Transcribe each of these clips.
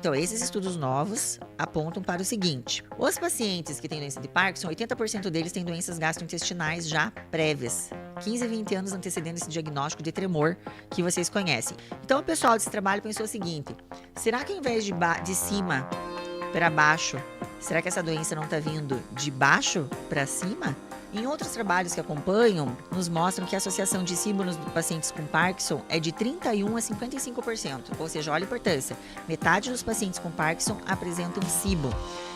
Então, esses estudos novos apontam para o seguinte: os pacientes que têm doença de Parkinson, 80% deles têm doenças gastrointestinais já prévias. 15 a 20 anos antecedendo esse diagnóstico de tremor que vocês conhecem. Então, o pessoal desse trabalho pensou o seguinte: será que ao invés de cima para baixo, será que essa doença não está vindo de baixo para cima? Em outros trabalhos que acompanham, nos mostram que a associação de SIBO nos pacientes com Parkinson é de 31% a 55%. Ou seja, olha a importância. Metade dos pacientes com Parkinson apresentam SIBO.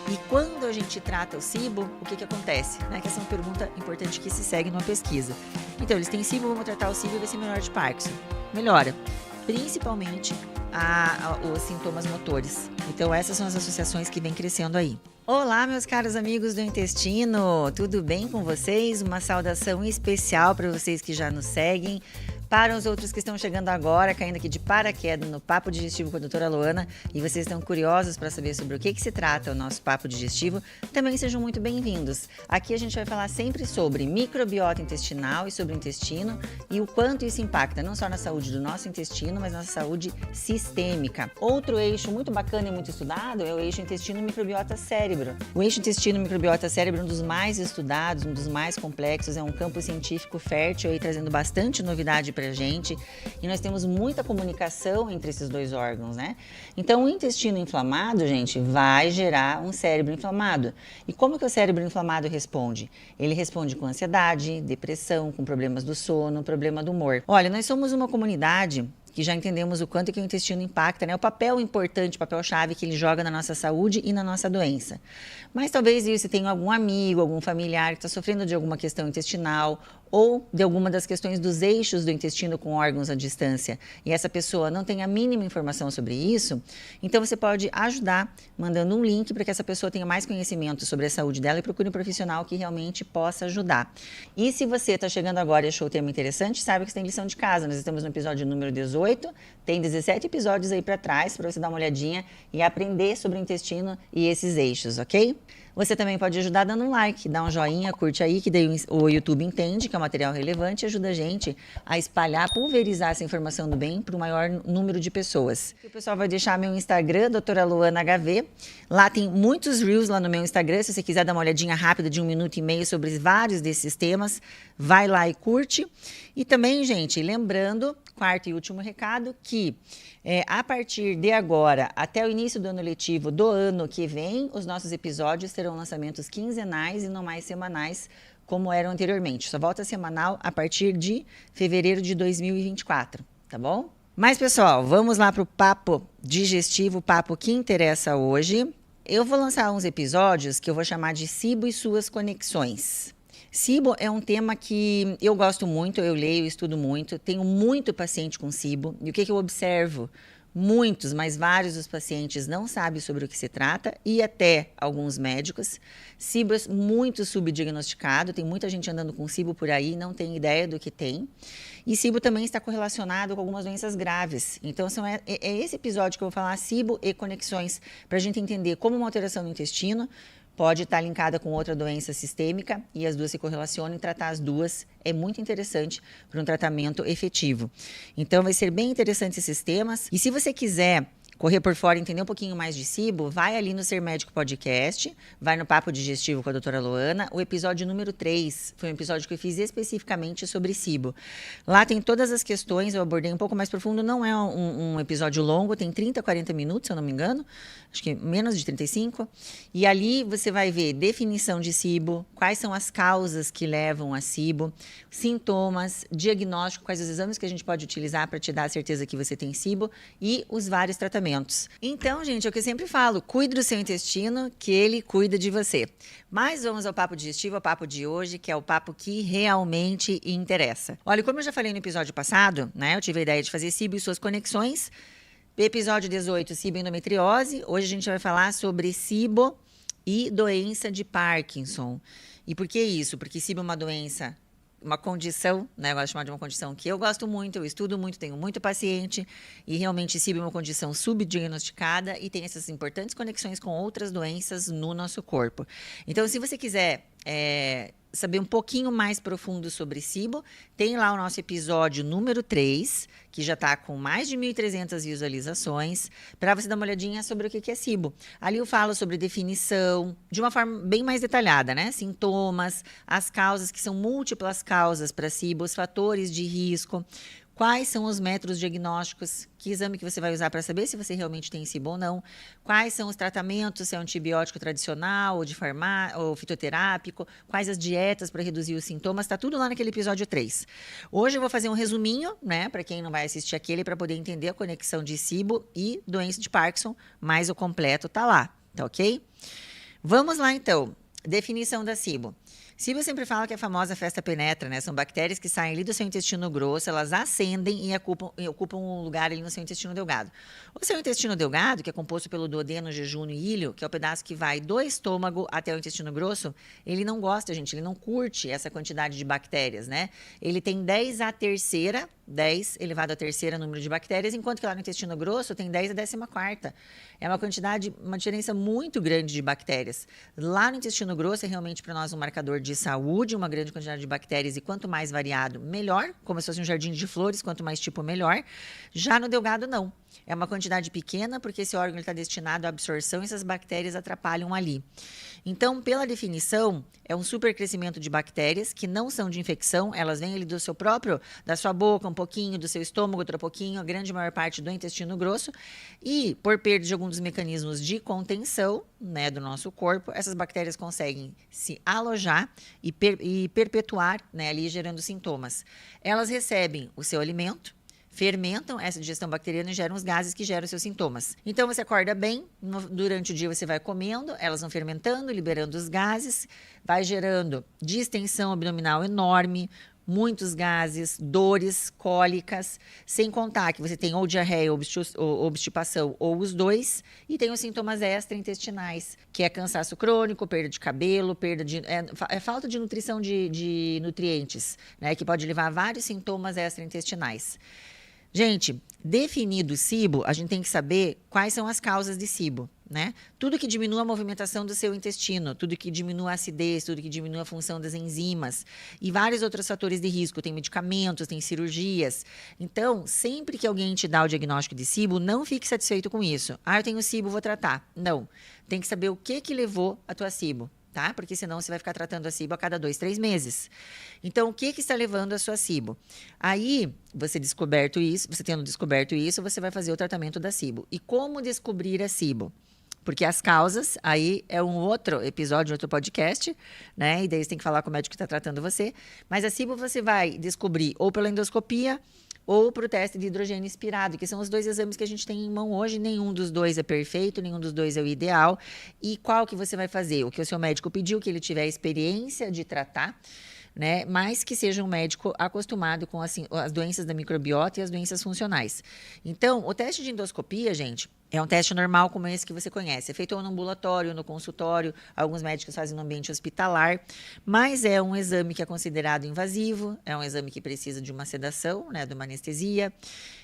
E quando a gente trata o SIBO, o que acontece? Que essa é uma pergunta importante que se segue numa pesquisa. Então, eles têm SIBO, vamos tratar o SIBO e vai ser melhor de Parkinson. Melhora. Principalmente os sintomas motores. Então, essas são as associações que vêm crescendo aí. Olá, meus caros amigos do intestino, tudo bem com vocês? Uma saudação especial para vocês que já nos seguem. Para os outros que estão chegando agora, caindo aqui de paraquedas no Papo Digestivo com a doutora Luana, e vocês estão curiosos para saber sobre o que se trata o nosso Papo Digestivo, também sejam muito bem-vindos. Aqui a gente vai falar sempre sobre microbiota intestinal e sobre o intestino e o quanto isso impacta não só na saúde do nosso intestino, mas na saúde sistêmica. Outro eixo muito bacana e muito estudado é o eixo intestino-microbiota-cérebro. O eixo intestino-microbiota-cérebro é um dos mais estudados, um dos mais complexos, é um campo científico fértil aí, trazendo bastante novidade pra gente, e nós temos muita comunicação entre esses dois órgãos, né? Então, o intestino inflamado, gente, vai gerar um cérebro inflamado. E como que o cérebro inflamado responde? Ele responde com ansiedade, depressão, com problemas do sono, problema do humor. Olha, nós somos uma comunidade que já entendemos o quanto que o intestino impacta, né? O papel importante, o papel-chave que ele joga na nossa saúde e na nossa doença. Mas talvez você tenha algum amigo, algum familiar que está sofrendo de alguma questão intestinal ou de alguma das questões dos eixos do intestino com órgãos à distância, e essa pessoa não tem a mínima informação sobre isso, então você pode ajudar mandando um link para que essa pessoa tenha mais conhecimento sobre a saúde dela e procure um profissional que realmente possa ajudar. E se você está chegando agora e achou o tema interessante, saiba que você tem lição de casa. Nós estamos no episódio número 18, tem 17 episódios aí para trás para você dar uma olhadinha e aprender sobre o intestino e esses eixos, ok? Você também pode ajudar dando um like, dá um joinha, curte aí, que daí o YouTube entende que é um material relevante e ajuda a gente a espalhar, pulverizar essa informação do bem para o maior número de pessoas. O pessoal vai deixar meu Instagram, doutora Luana HV. Lá tem muitos reels lá no meu Instagram, se você quiser dar uma olhadinha rápida de 1 minuto e meio sobre vários desses temas, vai lá e curte. E também, gente, lembrando, quarto e último recado, que a partir de agora, até o início do ano letivo do ano que vem, os nossos episódios terão lançamentos quinzenais e não mais semanais, como eram anteriormente. Só volta semanal a partir de fevereiro de 2024, tá bom? Mas, pessoal, vamos lá para o papo digestivo, o papo que interessa hoje. Eu vou lançar uns episódios que eu vou chamar de SIBO e suas conexões. SIBO é um tema que eu gosto muito, eu leio, estudo muito, tenho muito paciente com SIBO, e o que eu observo? Muitos, mas vários dos pacientes não sabem sobre o que se trata, e até alguns médicos. SIBO é muito subdiagnosticado, tem muita gente andando com SIBO por aí, não tem ideia do que tem. E SIBO também está correlacionado com algumas doenças graves. Então, é esse episódio que eu vou falar, SIBO e conexões, para a gente entender como uma alteração no intestino pode estar linkada com outra doença sistêmica e as duas se correlacionam, e tratar as duas é muito interessante para um tratamento efetivo. Então, vai ser bem interessante esses temas. E se você quiser correr por fora e entender um pouquinho mais de SIBO, vai ali no Ser Médico Podcast, vai no Papo Digestivo com a doutora Luana. O episódio número 3 foi um episódio que eu fiz especificamente sobre SIBO. Lá tem todas as questões, eu abordei um pouco mais profundo, não é um episódio longo, tem 30, 40 minutos, se eu não me engano, acho que menos de 35. E ali você vai ver definição de SIBO, quais são as causas que levam a SIBO, sintomas, diagnóstico, quais os exames que a gente pode utilizar para te dar a certeza que você tem SIBO e os vários tratamentos. Então, gente, é o que eu sempre falo, cuide do seu intestino, que ele cuida de você. Mas vamos ao papo digestivo, ao papo de hoje, que é o papo que realmente interessa. Olha, como eu já falei no episódio passado, né, eu tive a ideia de fazer SIBO e suas conexões. Episódio 18, SIBO e endometriose. Hoje a gente vai falar sobre SIBO e doença de Parkinson. E por que isso? Porque SIBO é uma doença, uma condição, né? Eu gosto de chamar de uma condição que eu gosto muito, eu estudo muito, tenho muito paciente, e realmente SIBO é uma condição subdiagnosticada e tem essas importantes conexões com outras doenças no nosso corpo. Então, se você quiser saber um pouquinho mais profundo sobre SIBO, tem lá o nosso episódio número 3, que já está com mais de 1.300 visualizações, para você dar uma olhadinha sobre o que é SIBO. Ali eu falo sobre definição, de uma forma bem mais detalhada, né? Sintomas, as causas, que são múltiplas causas para SIBO, os fatores de risco, quais são os métodos diagnósticos, que exame que você vai usar para saber se você realmente tem SIBO ou não, quais são os tratamentos, se é um antibiótico tradicional ou de ou fitoterápico, quais as dietas para reduzir os sintomas, está tudo lá naquele episódio 3. Hoje eu vou fazer um resuminho, né, para quem não vai assistir aquele, para poder entender a conexão de SIBO e doença de Parkinson, mas o completo tá lá, tá ok? Vamos lá então, definição da SIBO. SIBO sempre fala que é a famosa festa penetra, né? São bactérias que saem ali do seu intestino grosso, elas ascendem e ocupam um lugar ali no seu intestino delgado. O seu intestino delgado, que é composto pelo duodeno, jejunum e ilho, que é o pedaço que vai do estômago até o intestino grosso, ele não gosta, gente, ele não curte essa quantidade de bactérias, né? Ele tem 10 à terceira, 10 elevado à terceira número de bactérias, enquanto que lá no intestino grosso tem 10 à 14ª. É uma diferença muito grande de bactérias. Lá no intestino grosso é realmente para nós um marcador de saúde, uma grande quantidade de bactérias, e quanto mais variado, melhor, como se fosse um jardim de flores, quanto mais tipo, melhor. Já no delgado, não. É uma quantidade pequena, porque esse órgão está destinado à absorção e essas bactérias atrapalham ali. Então, pela definição, é um supercrescimento de bactérias que não são de infecção, elas vêm ali do seu próprio, da sua boca, um pouquinho, do seu estômago, outro pouquinho, a grande maior parte do intestino grosso, e por perda de algum dos mecanismos de contenção, né, do nosso corpo, essas bactérias conseguem se alojar e perpetuar, né, ali gerando sintomas. Elas recebem o seu alimento, fermentam essa digestão bacteriana e geram os gases que geram seus sintomas. Então, você acorda bem, durante o dia você vai comendo, elas vão fermentando, liberando os gases, vai gerando distensão abdominal enorme, muitos gases, dores, cólicas, sem contar que você tem ou diarreia ou obstipação ou os dois, e tem os sintomas extraintestinais, que é cansaço crônico, perda de cabelo, falta de nutrição de nutrientes, né, que pode levar a vários sintomas extraintestinais. Gente, definido o SIBO, a gente tem que saber quais são as causas de SIBO, né? Tudo que diminua a movimentação do seu intestino, tudo que diminua a acidez, tudo que diminua a função das enzimas e vários outros fatores de risco. Tem medicamentos, tem cirurgias. Então, sempre que alguém te dá o diagnóstico de SIBO, não fique satisfeito com isso. Eu tenho SIBO, vou tratar. Não. Tem que saber o que levou a tua SIBO. Tá? Porque senão você vai ficar tratando a SIBO a cada 2, 3 meses. Então, o que está levando a sua SIBO? Aí, você tendo descoberto isso, você vai fazer o tratamento da SIBO. E como descobrir a SIBO? Porque as causas, aí é um outro episódio, outro podcast, né? E daí você tem que falar com o médico que está tratando você. Mas a SIBO você vai descobrir ou pela endoscopia, ou para o teste de hidrogênio inspirado, que são os dois exames que a gente tem em mão hoje. Nenhum dos dois é perfeito, nenhum dos dois é o ideal. E qual que você vai fazer? O que o seu médico pediu, que ele tiver a experiência de tratar, né? Mas que seja um médico acostumado com as doenças da microbiota e as doenças funcionais. Então, o teste de endoscopia, gente, é um teste normal como esse que você conhece. É feito ou no ambulatório, no consultório, alguns médicos fazem no ambiente hospitalar, mas é um exame que é considerado invasivo, é um exame que precisa de uma sedação, né, de uma anestesia.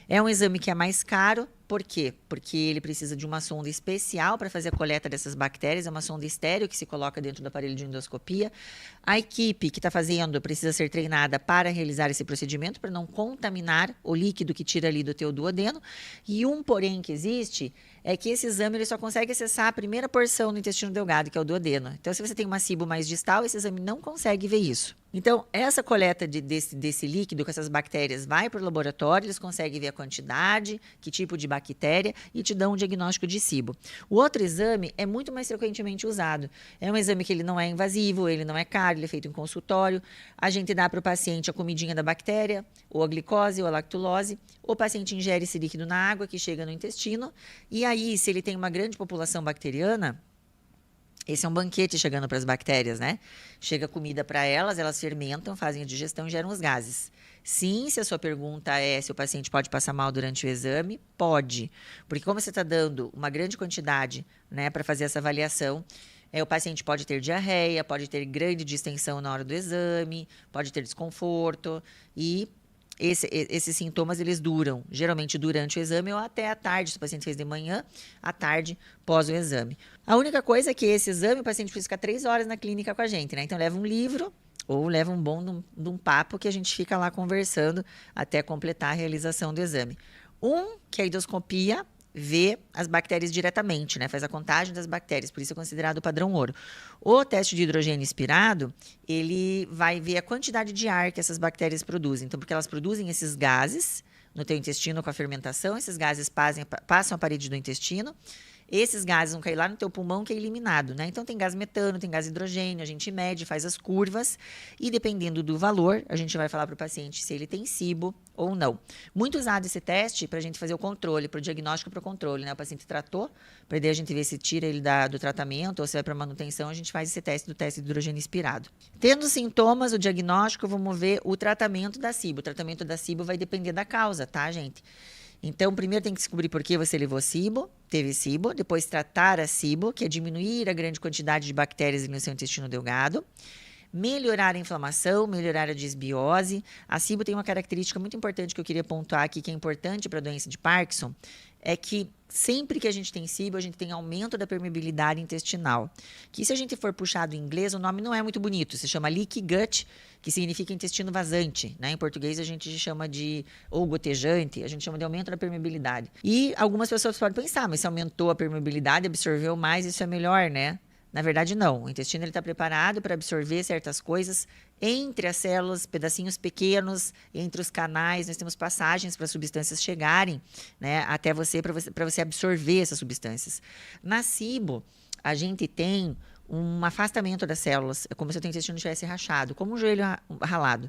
É um exame que é mais caro. Por quê? Porque ele precisa de uma sonda especial para fazer a coleta dessas bactérias, é uma sonda estéreo que se coloca dentro do aparelho de endoscopia. A equipe que está fazendo precisa ser treinada para realizar esse procedimento, para não contaminar o líquido que tira ali do teu duodeno. E um porém que existe é que esse exame ele só consegue acessar a primeira porção do intestino delgado, que é o duodeno. Então, se você tem uma SIBO mais distal, esse exame não consegue ver isso. Então, essa coleta desse líquido com essas bactérias vai para o laboratório, eles conseguem ver a quantidade, que tipo de bactéria e te dão um diagnóstico de SIBO. O outro exame é muito mais frequentemente usado. É um exame que ele não é invasivo, ele não é caro, ele é feito em consultório. A gente dá para o paciente a comidinha da bactéria, ou a glicose, ou a lactulose. O paciente ingere esse líquido na água que chega no intestino. E aí, se ele tem uma grande população bacteriana, esse é um banquete chegando para as bactérias, né? Chega comida para elas, elas fermentam, fazem a digestão e geram os gases. Sim, se a sua pergunta é se o paciente pode passar mal durante o exame, pode. Porque como você está dando uma grande quantidade, né, para fazer essa avaliação, o paciente pode ter diarreia, pode ter grande distensão na hora do exame, pode ter desconforto e esses sintomas, eles duram, geralmente durante o exame ou até à tarde, se o paciente fez de manhã, à tarde, pós o exame. A única coisa é que esse exame, o paciente precisa ficar 3 horas na clínica com a gente, né? Então, leva um livro ou leva um bom de um papo que a gente fica lá conversando até completar a realização do exame. Que é a endoscopia, vê as bactérias diretamente, né? Faz a contagem das bactérias, por isso é considerado o padrão ouro. O teste de hidrogênio inspirado, ele vai ver a quantidade de ar que essas bactérias produzem. Então, porque elas produzem esses gases no teu intestino com a fermentação, esses gases passam a parede do intestino, esses gases vão cair lá no teu pulmão, que é eliminado, né? Então, tem gás metano, tem gás hidrogênio, a gente mede, faz as curvas e, dependendo do valor, a gente vai falar para o paciente se ele tem SIBO ou não. Muito usado esse teste para a gente fazer o controle, para o diagnóstico, para o controle, né? O paciente tratou, para daí a gente ver se tira ele do tratamento ou se vai para manutenção, a gente faz esse teste do teste de hidrogênio inspirado. Tendo sintomas, o diagnóstico, vamos ver o tratamento da SIBO. O tratamento da SIBO vai depender da causa, tá, gente? Então, primeiro tem que descobrir por que você levou SIBO, teve SIBO, depois tratar a SIBO, que é diminuir a grande quantidade de bactérias no seu intestino delgado, melhorar a inflamação, melhorar a desbiose. A SIBO tem uma característica muito importante que eu queria pontuar aqui, que é importante para a doença de Parkinson, é que sempre que a gente tem SIBO, a gente tem aumento da permeabilidade intestinal. Que se a gente for puxar do inglês, o nome não é muito bonito, se chama leaky gut, que significa intestino vazante, né? Em português a gente chama ou gotejante, a gente chama de aumento da permeabilidade. E algumas pessoas podem pensar, mas se aumentou a permeabilidade, absorveu mais, isso é melhor, né? Na verdade, não. O intestino está preparado para absorver certas coisas entre as células, pedacinhos pequenos, entre os canais. Nós temos passagens para as substâncias chegarem, né, até você, para você absorver essas substâncias. Na SIBO, a gente tem um afastamento das células, é como se o teu intestino tivesse rachado, como um joelho ralado.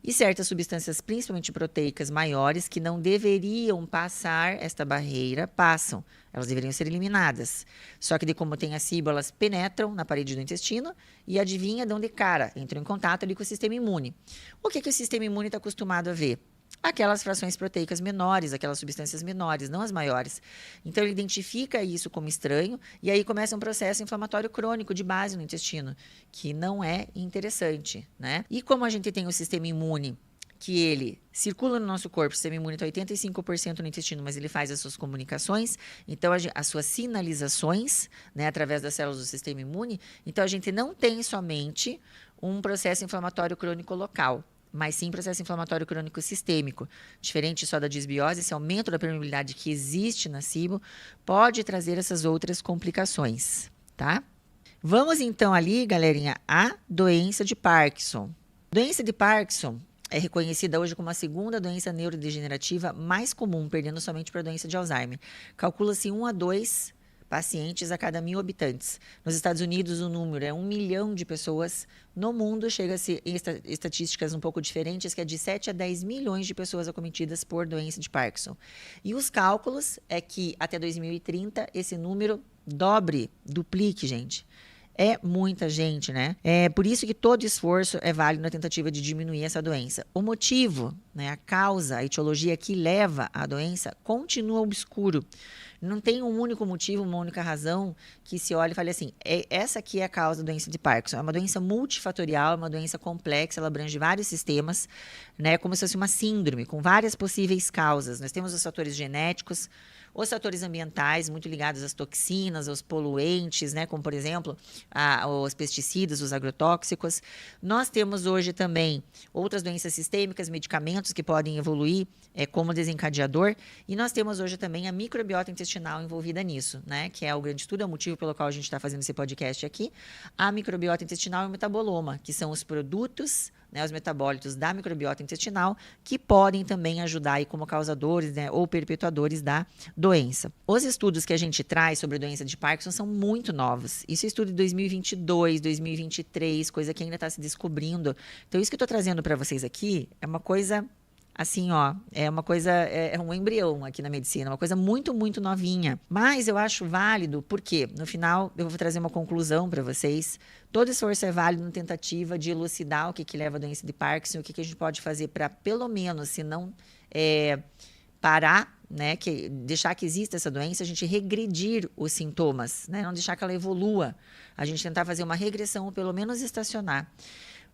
E certas substâncias, principalmente proteicas maiores, que não deveriam passar esta barreira, passam. Elas deveriam ser eliminadas. Só que, como tem a SIBO, elas penetram na parede do intestino e adivinha de onde cara, entram em contato ali com o sistema imune. O que o sistema imune está acostumado a ver? Aquelas frações proteicas menores, aquelas substâncias menores, não as maiores. Então, ele identifica isso como estranho e aí começa um processo inflamatório crônico de base no intestino, que não é interessante, né? E como a gente tem o sistema imune, que ele circula no nosso corpo, o sistema imune está 85% no intestino, mas ele faz as suas comunicações, então as suas sinalizações, né, através das células do sistema imune. Então, a gente não tem somente um processo inflamatório crônico local, mas sim processo inflamatório crônico sistêmico. Diferente só da disbiose, esse aumento da permeabilidade que existe na SIBO pode trazer essas outras complicações, tá? Vamos então ali, galerinha, à doença de Parkinson. Doença de Parkinson é reconhecida hoje como a segunda doença neurodegenerativa mais comum, perdendo somente para a doença de Alzheimer. Calcula-se 1 a 2 pacientes a cada 1.000 habitantes. Nos Estados Unidos, o número é 1 milhão de pessoas. No mundo, chega-se em estatísticas um pouco diferentes, que é de 7 a 10 milhões de pessoas acometidas por doença de Parkinson. E os cálculos é que até 2030 esse número duplique, gente. É muita gente, né? É por isso que todo esforço é válido na tentativa de diminuir essa doença. O motivo, né, a causa, a etiologia que leva à doença continua obscuro. Não tem um único motivo, uma única razão que se olhe e fale assim, essa aqui é a causa da doença de Parkinson. É uma doença multifatorial, é uma doença complexa, ela abrange vários sistemas, né, como se fosse uma síndrome, com várias possíveis causas. Nós temos os fatores genéticos, os fatores ambientais, muito ligados às toxinas, aos poluentes, né, como, por exemplo, os pesticidas, os agrotóxicos. Nós temos hoje também outras doenças sistêmicas, medicamentos que podem evoluir como desencadeador. E nós temos hoje também a microbiota intestinal envolvida nisso, né, que é o grande estudo, é o motivo pelo qual a gente está fazendo esse podcast aqui. A microbiota intestinal e o metaboloma, que são os produtos, né, os metabólitos da microbiota intestinal, que podem também ajudar aí como causadores, né, ou perpetuadores da doença. Os estudos que a gente traz sobre a doença de Parkinson são muito novos. Isso é estudo de 2022, 2023, coisa que ainda está se descobrindo. Então, isso que eu estou trazendo para vocês aqui é uma coisa assim, ó, é uma coisa, é um embrião aqui na medicina, uma coisa muito, muito novinha. Mas eu acho válido, porque no final eu vou trazer uma conclusão para vocês. Todo esforço é válido na tentativa de elucidar o que leva à doença de Parkinson, o que a gente pode fazer para, pelo menos, se não parar, né, deixar que exista essa doença, a gente regredir os sintomas, né, não deixar que ela evolua. A gente tentar fazer uma regressão ou pelo menos estacionar.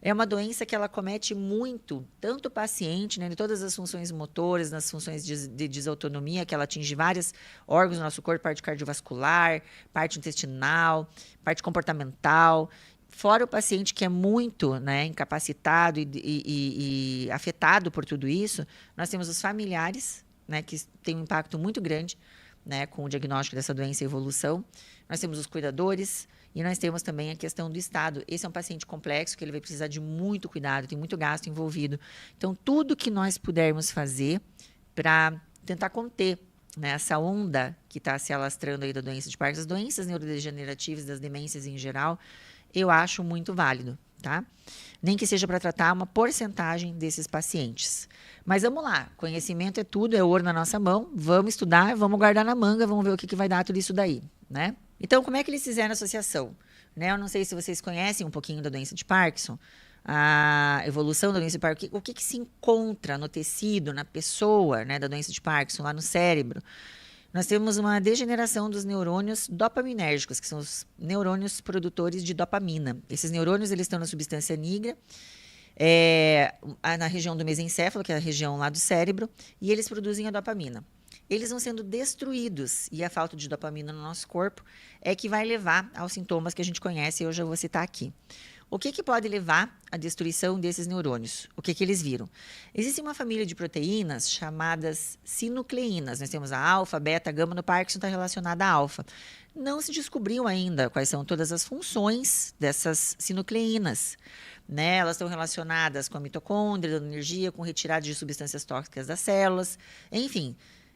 É uma doença que ela comete muito, tanto o paciente, né, em todas as funções motoras, nas funções de desautonomia, que ela atinge vários órgãos do nosso corpo, parte cardiovascular, parte intestinal, parte comportamental. Fora o paciente que é muito, né, incapacitado e afetado por tudo isso, nós temos os familiares, né, que têm um impacto muito grande, né, com o diagnóstico dessa doença e evolução. Nós temos os cuidadores e nós temos também a questão do Estado. Esse é um paciente complexo, que ele vai precisar de muito cuidado, tem muito gasto envolvido. Então, tudo que nós pudermos fazer para tentar conter, né, essa onda que está se alastrando aí da doença de Parkinson, as doenças neurodegenerativas, das demências em geral, eu acho muito válido, tá? Nem que seja para tratar uma porcentagem desses pacientes. Mas vamos lá, conhecimento é tudo, é ouro na nossa mão, vamos estudar, vamos guardar na manga, vamos ver o que vai dar tudo isso daí, né? Então, como é que eles fizeram a associação? Né? Eu não sei se vocês conhecem um pouquinho da doença de Parkinson, a evolução da doença de Parkinson, o que se encontra no tecido, na pessoa, né, da doença de Parkinson, lá no cérebro. Nós temos uma degeneração dos neurônios dopaminérgicos, que são os neurônios produtores de dopamina. Esses neurônios eles estão na substância nigra, na região do mesencéfalo, que é a região lá do cérebro, e eles produzem a dopamina. Eles vão sendo destruídos, e a falta de dopamina no nosso corpo é que vai levar aos sintomas que a gente conhece, e eu já vou citar aqui. O que pode levar à destruição desses neurônios? O que eles viram? Existe uma família de proteínas chamadas sinucleínas. Nós temos a alfa, beta, gama. No Parkinson está relacionada à alfa. Não se descobriu ainda quais são todas as funções dessas sinucleínas. Né? Elas estão relacionadas com a mitocôndria, dando energia, com retirada de substâncias tóxicas das células. Enfim,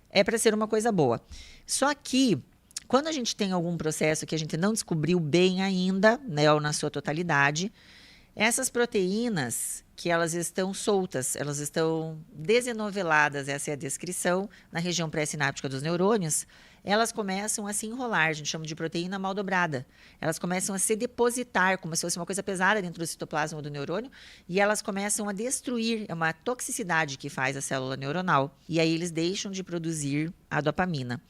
é para ser uma coisa boa. Só que, quando a gente tem algum processo que a gente não descobriu bem ainda, né, ou na sua totalidade, essas proteínas que elas estão soltas, elas estão desenoveladas, essa é a descrição, na região pré-sináptica dos neurônios, elas começam a se enrolar, a gente chama de proteína mal dobrada. Elas começam a se depositar, como se fosse uma coisa pesada dentro do citoplasma do neurônio, e elas começam a destruir, é uma toxicidade que faz a célula neuronal, e aí eles deixam de produzir a dopamina.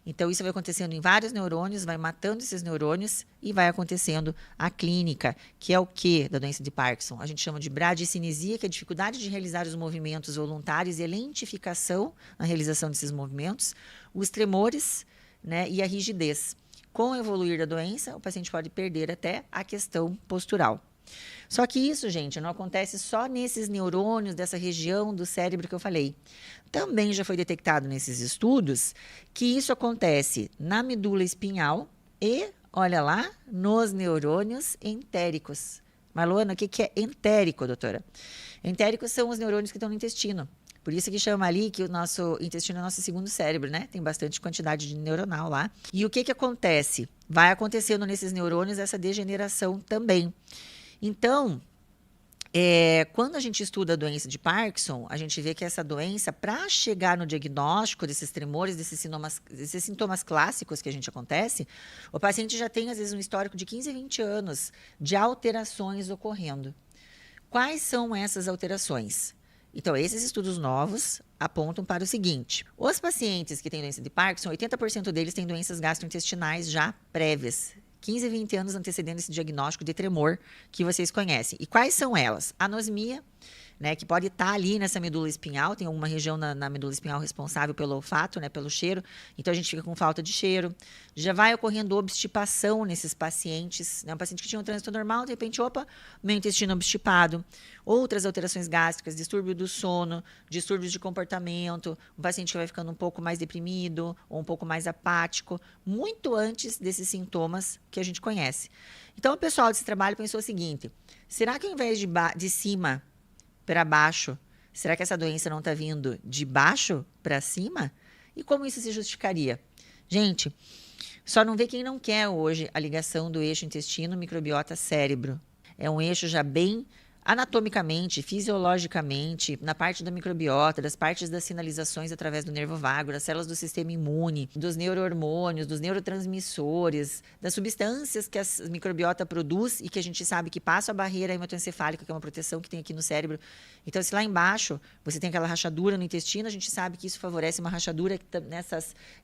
Então, isso vai acontecendo em vários neurônios, vai matando esses neurônios e vai acontecendo a clínica, que é o quê da doença de Parkinson? A gente chama de bradicinesia, que é a dificuldade de realizar os movimentos voluntários e a lentificação na realização desses movimentos, os tremores, né, e a rigidez. Com o evoluir da doença, o paciente pode perder até a questão postural. Só que isso, gente, não acontece só nesses neurônios dessa região do cérebro que eu falei. Também já foi detectado nesses estudos que isso acontece na medula espinhal e, olha lá, nos neurônios entéricos. Marluana, o que é entérico, doutora? Entéricos são os neurônios que estão no intestino. Por isso que chama ali que o nosso intestino é o nosso segundo cérebro, né? Tem bastante quantidade de neuronal lá. E o que acontece? Vai acontecendo nesses neurônios essa degeneração também. Então, quando a gente estuda a doença de Parkinson, a gente vê que essa doença, para chegar no diagnóstico desses tremores, desses sintomas clássicos que a gente acontece, o paciente já tem, às vezes, um histórico de 15 a 20 anos de alterações ocorrendo. Quais são essas alterações? Então, esses estudos novos apontam para o seguinte: os pacientes que têm doença de Parkinson, 80% deles têm doenças gastrointestinais já prévias. 15 a 20 anos antecedendo esse diagnóstico de tremor que vocês conhecem. E quais são elas? Anosmia, né, que pode estar ali nessa medula espinhal, tem alguma região na medula espinhal responsável pelo olfato, né, pelo cheiro, então a gente fica com falta de cheiro. Já vai ocorrendo obstipação nesses pacientes, né, um paciente que tinha um trânsito normal, de repente, opa, meu intestino obstipado. Outras alterações gástricas, distúrbio do sono, distúrbios de comportamento, um paciente que vai ficando um pouco mais deprimido ou um pouco mais apático, muito antes desses sintomas que a gente conhece. Então, o pessoal desse trabalho pensou o seguinte: será que ao invés de cima para baixo, será que essa doença não está vindo de baixo para cima? E como isso se justificaria? Gente, só não vê quem não quer hoje a ligação do eixo intestino-microbiota-cérebro. É um eixo já bem anatomicamente, fisiologicamente, na parte da microbiota, das partes das sinalizações através do nervo vago, das células do sistema imune, dos neurohormônios, dos neurotransmissores, das substâncias que a microbiota produz e que a gente sabe que passa a barreira hematoencefálica, que é uma proteção que tem aqui no cérebro. Então, se lá embaixo você tem aquela rachadura no intestino, a gente sabe que isso favorece uma rachadura que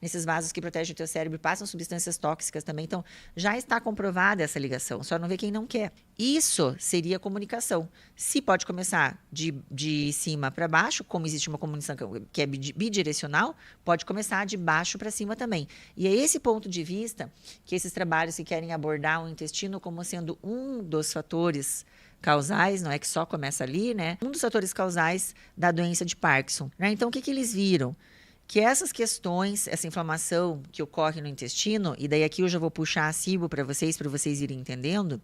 nesses vasos que protegem o teu cérebro, passam substâncias tóxicas também. Então, já está comprovada essa ligação, só não vê quem não quer. Isso seria comunicação. Se pode começar de cima para baixo, como existe uma comunicação que é bidirecional, pode começar de baixo para cima também. E é esse ponto de vista que esses trabalhos que querem abordar o intestino como sendo um dos fatores causais, não é que só começa ali, né? Um dos fatores causais da doença de Parkinson, né? Então, o que eles viram? Que essas questões, essa inflamação que ocorre no intestino, e daí aqui eu já vou puxar a SIBO para vocês irem entendendo.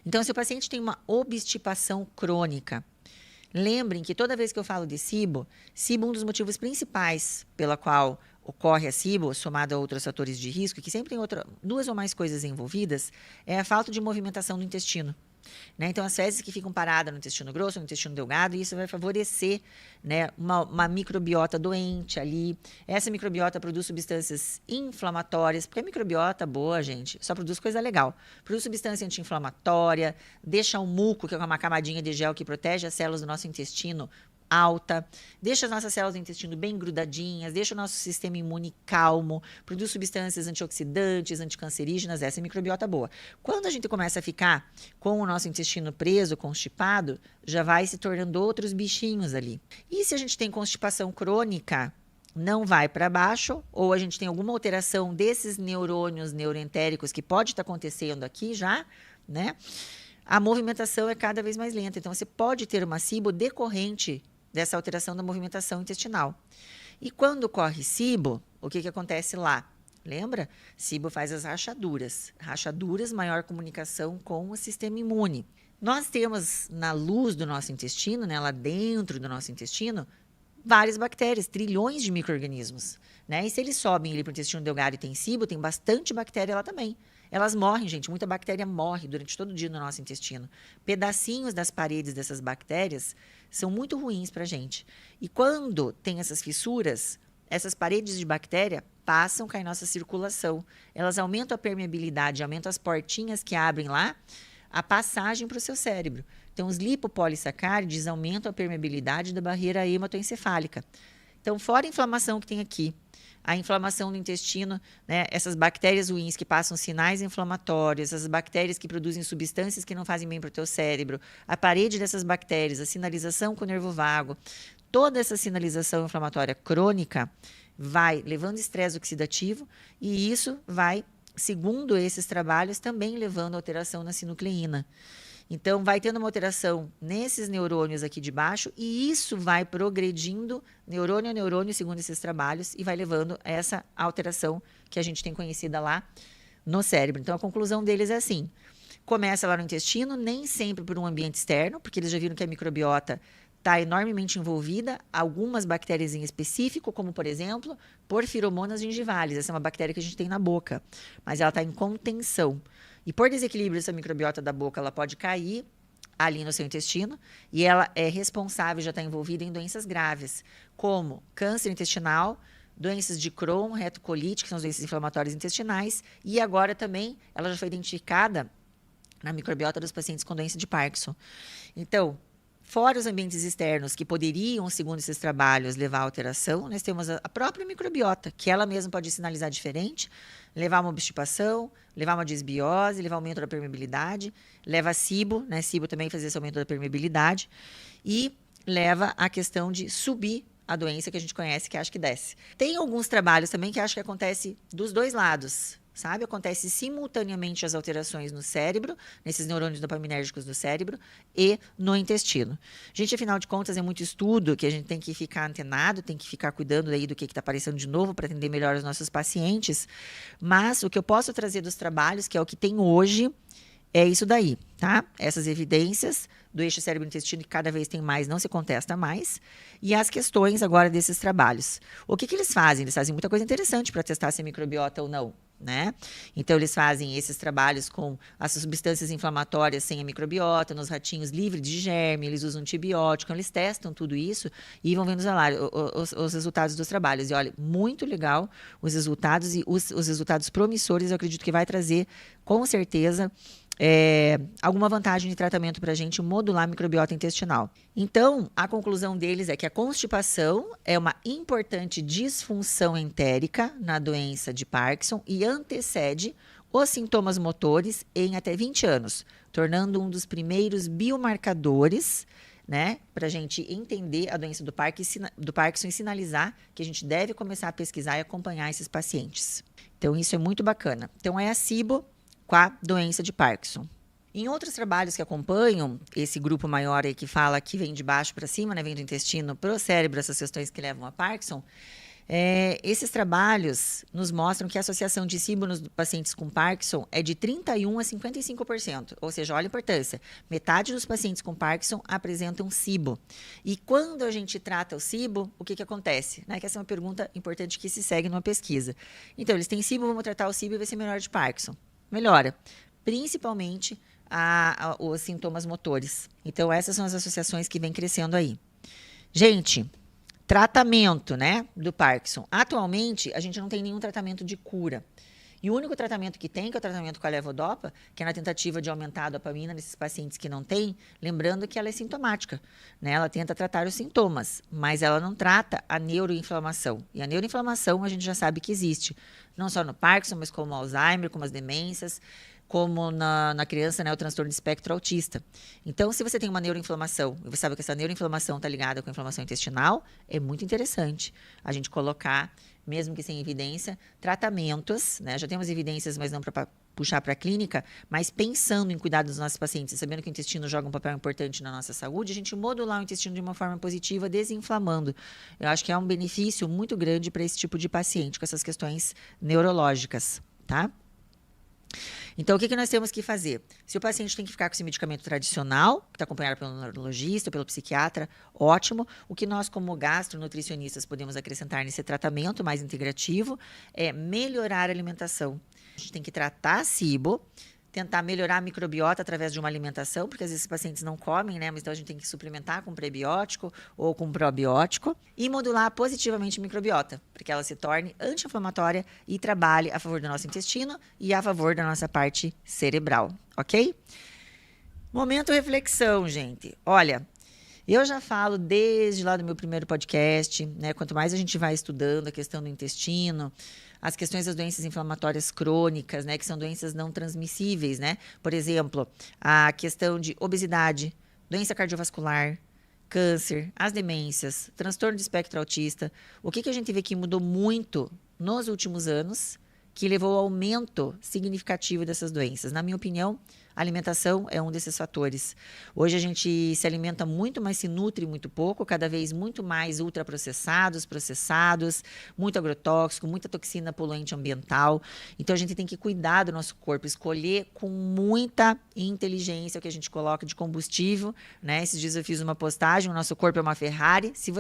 Então, se o paciente tem uma obstipação crônica, lembrem que toda vez que eu falo de SIBO, um dos motivos principais pela qual ocorre a SIBO, somado a outros fatores de risco, que sempre tem duas ou mais coisas envolvidas, é a falta de movimentação do intestino. Né? Então, as fezes que ficam paradas no intestino grosso, no intestino delgado, isso vai favorecer, né, uma microbiota doente ali. Essa microbiota produz substâncias inflamatórias, porque a microbiota boa, gente, só produz coisa legal. Produz substância anti-inflamatória, deixa o muco, que é uma camadinha de gel que protege as células do nosso intestino, alta, deixa as nossas células do intestino bem grudadinhas, deixa o nosso sistema imune calmo, produz substâncias antioxidantes, anticancerígenas, essa é a microbiota boa. Quando a gente começa a ficar com o nosso intestino preso, constipado, já vai se tornando outros bichinhos ali. E se a gente tem constipação crônica, não vai para baixo, ou a gente tem alguma alteração desses neurônios neuroentéricos que pode estar acontecendo aqui já, né? A movimentação é cada vez mais lenta. Então, você pode ter uma SIBO decorrente dessa alteração da movimentação intestinal. E quando ocorre SIBO, o que acontece lá? Lembra? SIBO faz as rachaduras. Rachaduras, maior comunicação com o sistema imune. Nós temos na luz do nosso intestino, né, lá dentro do nosso intestino, várias bactérias, trilhões de micro-organismos. Né? E se eles sobem ali para o intestino delgado e tem SIBO, tem bastante bactéria lá também. Elas morrem, gente. Muita bactéria morre durante todo o dia no nosso intestino. Pedacinhos das paredes dessas bactérias são muito ruins para a gente. E quando tem essas fissuras, essas paredes de bactéria passam a cair nossa circulação. Elas aumentam a permeabilidade, aumentam as portinhas que abrem lá a passagem para o seu cérebro. Então, os lipopolissacárides aumentam a permeabilidade da barreira hematoencefálica. Então, fora a inflamação que tem aqui, a inflamação do intestino, né, essas bactérias ruins que passam sinais inflamatórios, essas bactérias que produzem substâncias que não fazem bem para o teu cérebro, a parede dessas bactérias, a sinalização com o nervo vago, toda essa sinalização inflamatória crônica vai levando estresse oxidativo e isso vai, segundo esses trabalhos, também levando a alteração na sinucleína. Então, vai tendo uma alteração nesses neurônios aqui de baixo e isso vai progredindo neurônio a neurônio, segundo esses trabalhos, e vai levando a essa alteração que a gente tem conhecida lá no cérebro. Então, a conclusão deles é assim, começa lá no intestino, nem sempre por um ambiente externo, porque eles já viram que a microbiota está enormemente envolvida, algumas bactérias em específico, como, por exemplo, Porfiromonas gingivales. Essa é uma bactéria que a gente tem na boca, mas ela está em contenção. E por desequilíbrio dessa microbiota da boca, ela pode cair ali no seu intestino e ela é responsável, já está envolvida em doenças graves, como câncer intestinal, doenças de Crohn, retocolite, que são as doenças inflamatórias intestinais, e agora também ela já foi identificada na microbiota dos pacientes com doença de Parkinson. Então, fora os ambientes externos que poderiam, segundo esses trabalhos, levar à alteração, nós temos a própria microbiota, que ela mesma pode sinalizar diferente, levar a uma obstipação, levar a uma disbiose, levar ao aumento da permeabilidade, leva a SIBO, né? SIBO também faz esse aumento da permeabilidade, e leva a questão de subir a doença que a gente conhece, que acha que desce. Tem alguns trabalhos também que acho que acontece dos dois lados, sabe? Acontece simultaneamente as alterações no cérebro, nesses neurônios dopaminérgicos do cérebro e no intestino. Gente, afinal de contas, é muito estudo que a gente tem que ficar antenado, tem que ficar cuidando aí do que está aparecendo de novo para atender melhor os nossos pacientes. Mas o que eu posso trazer dos trabalhos, que é o que tem hoje, é isso daí, tá? Essas evidências do eixo cérebro-intestino, que cada vez tem mais, não se contesta mais, e as questões agora desses trabalhos. O que eles fazem? Eles fazem muita coisa interessante para testar se é microbiota ou não. Né? Então, eles fazem esses trabalhos com as substâncias inflamatórias sem a microbiota, nos ratinhos livres de germe, eles usam antibiótico, eles testam tudo isso e vão vendo os resultados dos trabalhos. E olha, muito legal os resultados e os resultados promissores, eu acredito que vai trazer, com certeza, alguma vantagem de tratamento para a gente modular a microbiota intestinal. Então, a conclusão deles é que a constipação é uma importante disfunção entérica na doença de Parkinson e antecede os sintomas motores em até 20 anos, tornando um dos primeiros biomarcadores, né, para a gente entender a doença do Parkinson e sinalizar que a gente deve começar a pesquisar e acompanhar esses pacientes. Então, isso é muito bacana. Então, é a SIBO com a doença de Parkinson. Em outros trabalhos que acompanham esse grupo maior aí que fala que vem de baixo para cima, né, vem do intestino para o cérebro, essas questões que levam a Parkinson, esses trabalhos nos mostram que a associação de SIBO nos pacientes com Parkinson é de 31% a 55%. Ou seja, olha a importância. Metade dos pacientes com Parkinson apresentam SIBO. E quando a gente trata o SIBO, o que acontece? Né? Que essa é uma pergunta importante que se segue numa pesquisa. Então, eles têm SIBO, vamos tratar o SIBO e vai ser melhor de Parkinson. Melhora. Principalmente os sintomas motores. Então, essas são as associações que vêm crescendo aí. Gente, tratamento, né, do Parkinson. Atualmente, a gente não tem nenhum tratamento de cura. E o único tratamento que tem, que é o tratamento com a levodopa, que é na tentativa de aumentar a dopamina nesses pacientes que não têm, lembrando que ela é sintomática, né? Ela tenta tratar os sintomas, mas ela não trata a neuroinflamação. E a neuroinflamação a gente já sabe que existe, não só no Parkinson, mas como Alzheimer, como as demências, como na criança, né, o transtorno de espectro autista. Então, se você tem uma neuroinflamação, e você sabe que essa neuroinflamação está ligada com a inflamação intestinal, é muito interessante a gente colocar, mesmo que sem evidência, tratamentos, né? Já temos evidências, mas não para puxar para a clínica, mas pensando em cuidar dos nossos pacientes, sabendo que o intestino joga um papel importante na nossa saúde, a gente modular o intestino de uma forma positiva, desinflamando. Eu acho que é um benefício muito grande para esse tipo de paciente, com essas questões neurológicas, tá? Então, o que nós temos que fazer? Se o paciente tem que ficar com esse medicamento tradicional, que está acompanhado pelo neurologista, pelo psiquiatra, ótimo. O que nós, como gastronutricionistas, podemos acrescentar nesse tratamento mais integrativo é melhorar a alimentação. A gente tem que tratar a SIBO, tentar melhorar a microbiota através de uma alimentação, porque às vezes os pacientes não comem, né? Mas então a gente tem que suplementar com prebiótico ou com probiótico e modular positivamente a microbiota, para que ela se torne anti-inflamatória e trabalhe a favor do nosso intestino e a favor da nossa parte cerebral, ok? Momento reflexão, gente. Olha, eu já falo desde lá do meu primeiro podcast, né? Quanto mais a gente vai estudando a questão do intestino, as questões das doenças inflamatórias crônicas, né, que são doenças não transmissíveis, né? Por exemplo, a questão de obesidade, doença cardiovascular, câncer, as demências, transtorno de espectro autista. O que a gente vê que mudou muito nos últimos anos, que levou ao aumento significativo dessas doenças? Na minha opinião, a alimentação é um desses fatores. Hoje a gente se alimenta muito, mas se nutre muito pouco, cada vez muito mais ultraprocessados, processados, muito agrotóxico, muita toxina poluente ambiental. Então a gente tem que cuidar do nosso corpo, escolher com muita inteligência o que a gente coloca de combustível, né? Esses dias eu fiz uma postagem, o nosso corpo é uma Ferrari. Se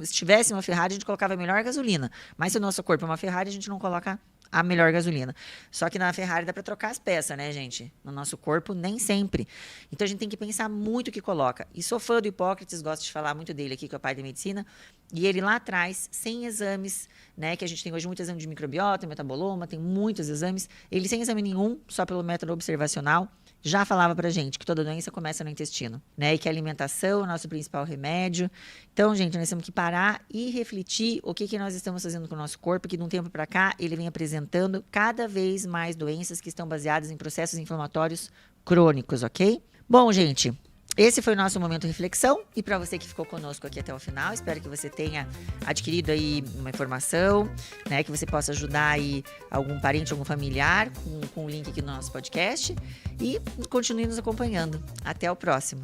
tivesse uma Ferrari, a gente colocava a melhor gasolina. Mas se o nosso corpo é uma Ferrari, a gente não coloca a melhor gasolina. Só que na Ferrari dá para trocar as peças, né, gente? No nosso corpo, nem sempre. Então, a gente tem que pensar muito o que coloca. E sou fã do Hipócrates, gosto de falar muito dele aqui, que é o pai da medicina. E ele lá atrás, sem exames, né, que a gente tem hoje muito exame de microbiota, metaboloma, tem muitos exames. Ele sem exame nenhum, só pelo método observacional, já falava pra gente que toda doença começa no intestino, né? E que a alimentação é o nosso principal remédio. Então, gente, nós temos que parar e refletir o que nós estamos fazendo com o nosso corpo, que de um tempo para cá ele vem apresentando cada vez mais doenças que estão baseadas em processos inflamatórios crônicos, ok? Bom, gente, esse foi o nosso momento de reflexão, e para você que ficou conosco aqui até o final, espero que você tenha adquirido aí uma informação, né, que você possa ajudar aí algum parente, algum familiar com o link aqui no nosso podcast, e continue nos acompanhando. Até o próximo.